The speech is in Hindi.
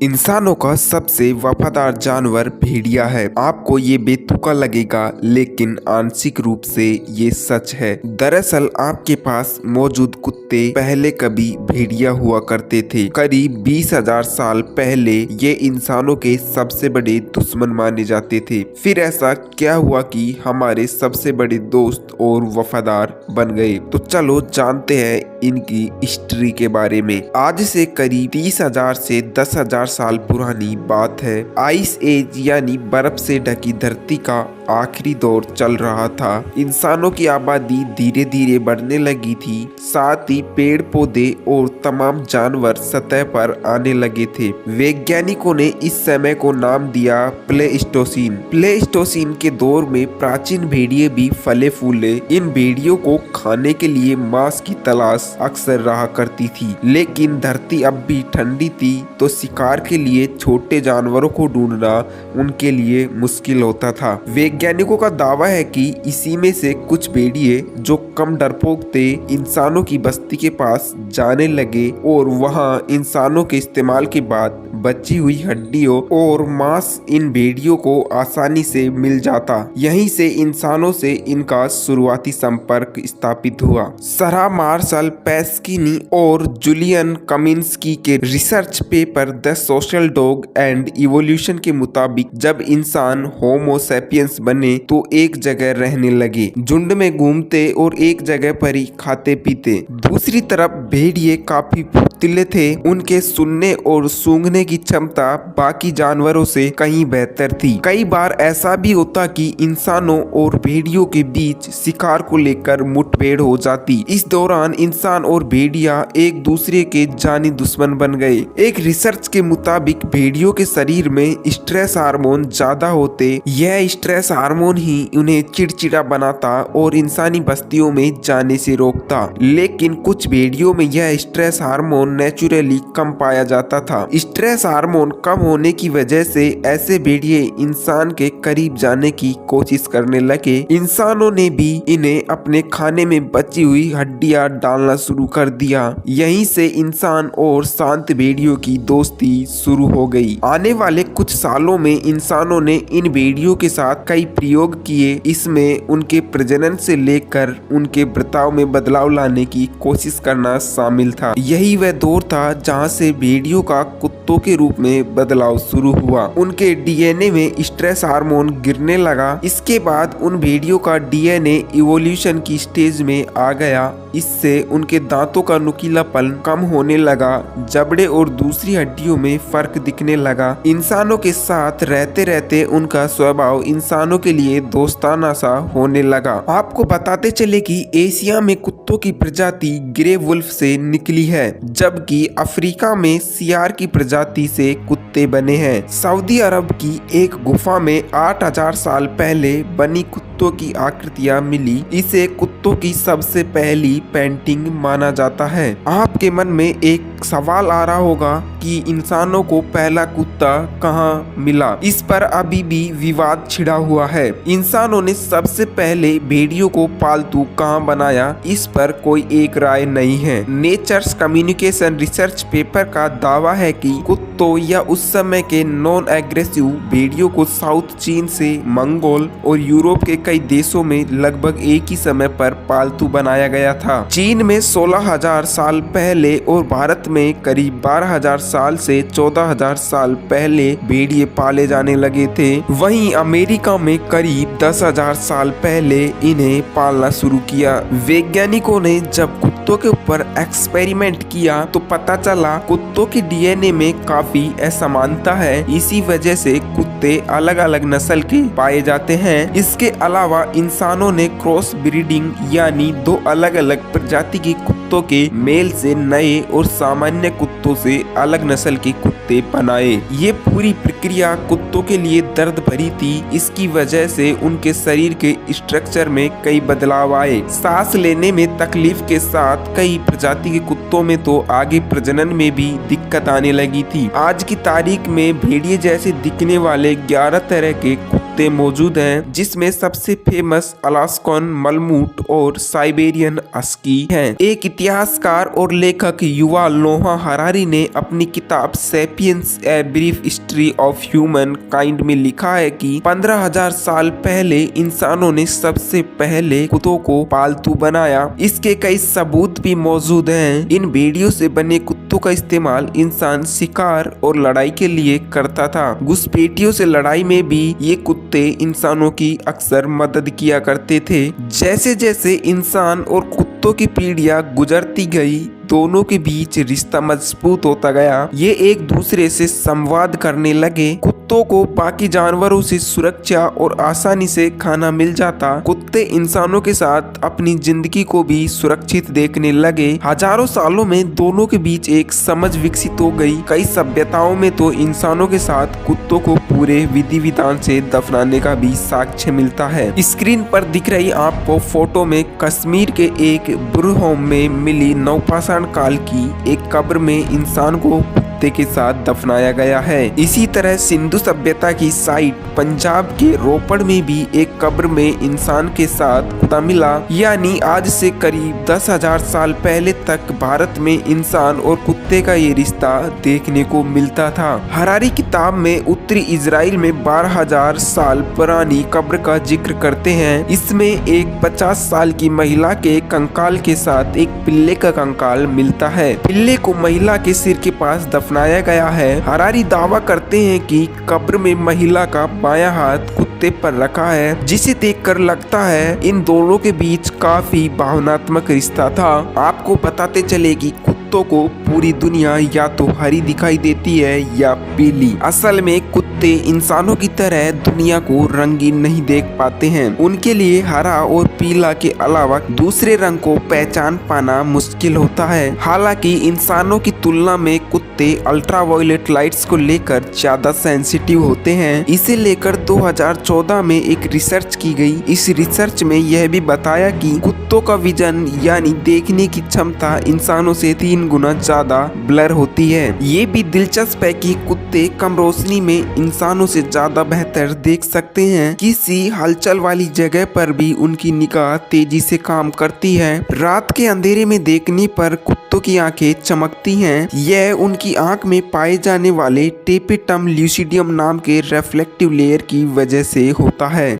इंसानों का सबसे वफादार जानवर भेड़िया है। आपको ये बेतुका लगेगा, लेकिन आंशिक रूप से ये सच है। दरअसल आपके पास मौजूद कुत्ते पहले कभी भेड़िया हुआ करते थे। करीब 20,000 साल पहले ये इंसानों के सबसे बड़े दुश्मन माने जाते थे। फिर ऐसा क्या हुआ कि हमारे सबसे बड़े दोस्त और वफादार बन गए? तो चलो जानते हैं इनकी हिस्ट्री के बारे में। आज से करीब 30,000 से 10,000 साल पुरानी बात है। आइस एज यानी बर्फ से ढकी धरती का आखिरी दौर चल रहा था। इंसानों की आबादी धीरे धीरे बढ़ने लगी थी, साथ ही पेड़ पौधे और तमाम जानवर सतह पर आने लगे थे। वैज्ञानिकों ने इस समय को नाम दिया प्लेइस्टोसीन। प्लेइस्टोसीन के दौर में प्राचीन भेड़िए भी फले फूले। इन भेड़ियों को खाने के लिए मांस की तलाश अक्सर रहा करती थी, लेकिन धरती अब भी ठंडी थी, तो शिकार के लिए छोटे जानवरों को ढूंढना उनके लिए मुश्किल होता था। वैज्ञानिकों का दावा है कि इसी में से कुछ भेड़िए जो कम डरपोक थे, इंसानों की बस्ती के पास जाने लगे और वहां इंसानों के इस्तेमाल के बाद बची हुई हड्डियों और मांस इन भेड़ियों को आसानी से मिल जाता। यहीं से इंसानों से इनका शुरुआती संपर्क स्थापित हुआ। सरा मार्शल पेस्किनी और जूलियन कमिंस्की के research paper the social dog and evolution के मुताबिक जब इंसान होमो सैपियंस बने तो एक जगह रहने लगे, झुंड में घूमते और एक जगह पर ही खाते पीते। दूसरी तरफ भेड़िए काफी फुर्तीले थे। उनके सुनने और सूंघने की क्षमता बाकी जानवरों से कहीं बेहतर थी। कई बार ऐसा भी होता कि इंसानों और भेड़ियों के बीच शिकार को लेकर मुठभेड़ हो जाती। इस दौरान इंसान और भेड़िया एक दूसरे के जानी दुश्मन बन गए। एक रिसर्च के मुताबिक भेड़ियों के शरीर में स्ट्रेस हार्मोन ज्यादा होते। यह स्ट्रेस हार्मोन ही उन्हें चिड़चिड़ा बनाता और इंसानी बस्तियों में जाने से रोकता। लेकिन कुछ भेड़ियों में यह स्ट्रेस हार्मोन नेचुरली कम पाया जाता था। स्ट्रेस हार्मोन कम होने की वजह से ऐसे भेड़िए इंसान के करीब जाने की कोशिश करने लगे। इंसानों ने भी इन्हें अपने खाने में बची हुई हड्डियां डालना शुरू कर दिया। यहीं से इंसान और शांत भेड़ियों की दोस्ती शुरू हो गई। आने वाले कुछ सालों में इंसानों ने इन भेड़ियों के साथ कई प्रयोग किए। इसमें उनके प्रजनन से लेकर उनके बर्ताव में बदलाव लाने की कोशिश करना शामिल था। यही वह दौर था जहां से भेड़ियों का कुत्तों के रूप में बदलाव शुरू हुआ। उनके डीएनए में स्ट्रेस हार्मोन गिरने लगा। इसके बाद उन भेड़ियों का डीएनए इवोल्यूशन की स्टेज में आ गया। इससे उनके दांतों का नुकीलापन कम होने लगा, जबड़े और दूसरी हड्डियों में फर्क दिखने लगा। इंसानों के साथ रहते रहते उनका स्वभाव इंसानों के लिए दोस्ताना सा होने लगा। आपको बताते चले कि एशिया में कुत्तों की प्रजाति ग्रे वुल्फ से निकली है, जबकि अफ्रीका में सियार की प्रजाति से कुत्ते बने हैं। सऊदी अरब की एक गुफा में 8,000 साल पहले बनी कुत्तों की आकृतियां मिली। इसे कुत्तों की सबसे पहली पेंटिंग माना जाता है। आपके मन में एक सवाल आ रहा होगा कि इंसानों को पहला कुत्ता कहाँ मिला। इस पर अभी भी विवाद छिड़ा हुआ है। इंसानों ने सबसे पहले भेड़ियों को पालतू कहाँ बनाया, इस पर कोई एक राय नहीं है। नेचर्स कम्युनिकेशन रिसर्च पेपर का दावा है कि कुत्तों या उस समय के नॉन एग्रेसिव भेड़ियों को साउथ चीन से मंगोल और यूरोप के कई देशों में लगभग एक ही समय पर पालतू बनाया गया था। चीन में 16,000 साल पहले और भारत में करीब 12,000 साल से 14,000 साल पहले भेड़िए पाले जाने लगे थे। वहीं अमेरिका में करीब 10,000 साल पहले इन्हें पालना शुरू किया। वैज्ञानिकों ने जब कुत्तों के ऊपर एक्सपेरिमेंट किया तो पता चला कुत्तों के डीएनए में काफी असमानता है। इसी वजह से कुत्ते अलग अलग नस्ल के पाए जाते हैं। इसके अलावा इंसानों ने क्रॉस ब्रीडिंग यानी दो अलग अलग प्रजाति के कुत्तों के मेल से नए और सामान्य कुत्तों से अलग नस्ल के कुत्ते बनाए। ये पूरी प्रक्रिया कुत्तों के लिए दर्द भरी थी। इसकी वजह से उनके शरीर के स्ट्रक्चर में कई बदलाव आए। सांस लेने में तकलीफ के साथ कई प्रजाति के कुत्ते कुत्तों में तो आगे प्रजनन में भी दिक्कत आने लगी थी। आज की तारीख में भेड़िए जैसे दिखने वाले 11 तरह के कुत्ते मौजूद हैं, जिसमें सबसे फेमस अलास्कन मलमूट और साइबेरियन हस्की हैं। एक इतिहासकार और लेखक युval नोah हरारी ने अपनी किताब sapiens a brief history of human kind में लिखा है कि 15,000 साल पहले इंसानों ने सबसे पहले कुत्तों को पालतू बनाया। इसके कई सबूत भी मौजूद हैं। इन भेड़ियों से बने कुत्तों का इस्तेमाल इंसान शिकार और लड़ाई के लिए करता था। घुसपैठियों से लड़ाई में भी ये कुत्ते इंसानों की अक्सर मदद किया करते थे। जैसे जैसे इंसान और कुत्तों की पीढ़ियां गुजरती गई, दोनों के बीच रिश्ता मजबूत होता गया। ये एक दूसरे से संवाद करने लगे। कुत्तों को बाकी जानवरों से सुरक्षा और आसानी से खाना मिल जाता। कुत्ते इंसानों के साथ अपनी जिंदगी को भी सुरक्षित देखने लगे। हजारों सालों में दोनों के बीच एक समझ विकसित हो गई। कई सभ्यताओं में तो इंसानों के साथ कुत्तों को पूरे विधि विधान से दफनाने का भी साक्ष्य मिलता है। स्क्रीन पर दिख रही आपको फोटो में कश्मीर के एक बुरहोम में मिली नवपाषाण काल की एक कब्र में इंसान को कुत्ते के साथ दफनाया गया है। इसी तरह सिंधु सभ्यता की साइट पंजाब के रोपड़ में भी एक कब्र में इंसान के साथ कुत्ता मिला। यानी आज से करीब 10,000 साल पहले तक भारत में इंसान और कुत्ते का ये रिश्ता देखने को मिलता था। हरारी किताब में उत्तरी इजराइल में 12,000 साल पुरानी कब्र का जिक्र करते हैं। इसमें एक 50 साल की महिला के कंकाल के साथ एक पिल्ले का कंकाल मिलता है। पिल्ले को महिला के सिर के पास दफनाया गया है। हरारी दावा करते हैं कि कब्र में महिला का बायां हाथ कुत्ते पर रखा है, जिसे देखकर लगता है इन दोनों के बीच काफी भावनात्मक रिश्ता था। आपको बताते चले कि कुत्तों को पूरी दुनिया या तो हरी दिखाई देती है या पीली। असल में कुत्ते इंसानों की तरह दुनिया को रंगीन नहीं देख पाते हैं। उनके लिए हरा और पीला के अलावा दूसरे रंग को पहचान पाना मुश्किल होता है। हालांकि इंसानों की तुलना में कुत्ते अल्ट्रावायलेट लाइट्स को लेकर ज्यादा सेंसिटिव होते हैं। इसे लेकर 2014 में एक रिसर्च की गई। इस रिसर्च में यह भी बताया कि कुत्तों का विजन यानी देखने की क्षमता इंसानों से 3 गुना ज्यादा ब्लर होती है। ये भी दिलचस्प है कि कुत्ते कम रोशनी में इंसानों से ज्यादा बेहतर देख सकते हैं। किसी हलचल वाली जगह पर भी उनकी निगाह तेजी से काम करती है। रात के अंधेरे में देखने पर कुत्तों की आंखें चमकती हैं। यह उनकी आंख में पाए जाने वाले टेपेटम ल्यूसिडियम नाम के रिफ्लेक्टिव लेयर की वजह से होता है।